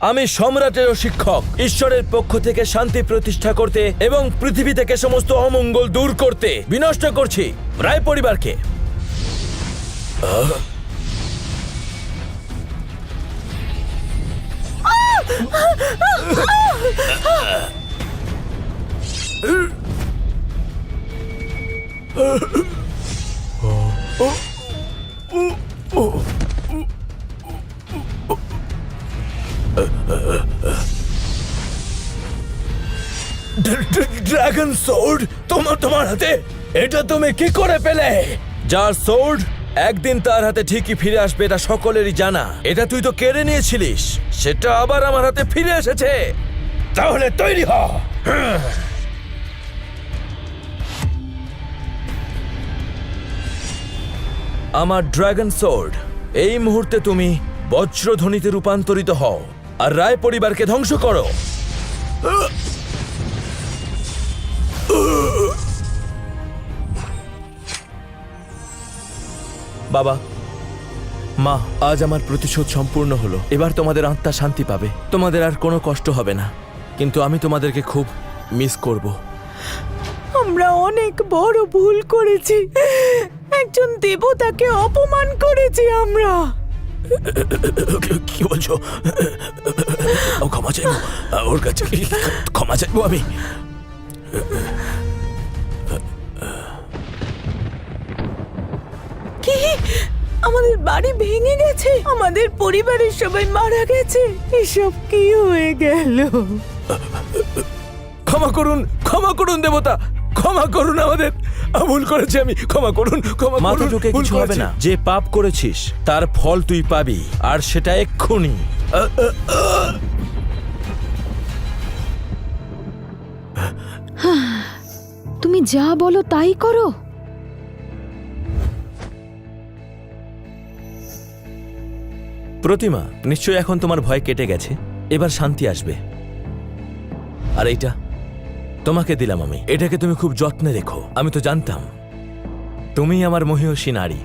আমি সম্রাটেরও শিক্ষক, ঈশ্বরের পক্ষ থেকে শান্তি প্রতিষ্ঠা করতে এবং পৃথিবী থেকে সমস্ত অমঙ্গল দূর করতে বিনষ্ট করছি রায় পরিবারকে। ড্রাগন সোর্ড তোমার হাতে? এটা তুমি কি করে পেলে? যার সোর্ড একদিন তার হাতে ঠিকই ফিরে আসবে এটা সকলেরই জানা। এটা তুই তো কেড়ে নিয়েছিলিস, সেটা আবার আমার হাতে ফিরে এসেছে। তাহলে তৈরি হ। আমার ড্রাগন সোর্ড, এই মুহূর্তে তুমি বজ্রধ্বনিতে রূপান্তরিত হও আর রায় পরিবারকে ধ্বংস করো। বাবা, মা, আজ আমার প্রতিশোধ সম্পূর্ণ হলো। এবার তোমাদের আত্মা শান্তি পাবে, তোমাদের আর কোনো কষ্ট হবে না। কিন্তু আমি তোমাদেরকে খুব মিস করব। আমরা অনেক বড় ভুল করেছি, একজন দেবতাকে অপমান করেছি আমরা। কি বলছো? ক্ষমা চাইবো ওর কাছে, ক্ষমা চাইবো আমি। কি? আমাদের বাড়ি ভেঙে গেছে, আমাদের পরিবারের সবাই মারা গেছে, এসব কি হয়ে গেল? ক্ষমা করুন, ক্ষমা করুন দেবতা, ক্ষমা করুন আমাদের। ভুল করেছি আমি, ক্ষমা করুন, ক্ষমা করুন। মাথা ঢুকে কিছু হবে না। যে পাপ করেছিস তার ফল তুই পাবি, আর সেটা এক্ষুনি। তুমি যা বলো তাই করো। প্রতিমা, নিশ্চয়ই এখন তোমার ভয় কেটে গেছে, এবার শান্তি আসবে। আর এইটা তোমাকে দিলাম আমি, এটাকে তুমি খুব যত্নে রেখো। আমি তো জানতাম তুমি আমার মহিষী নারী।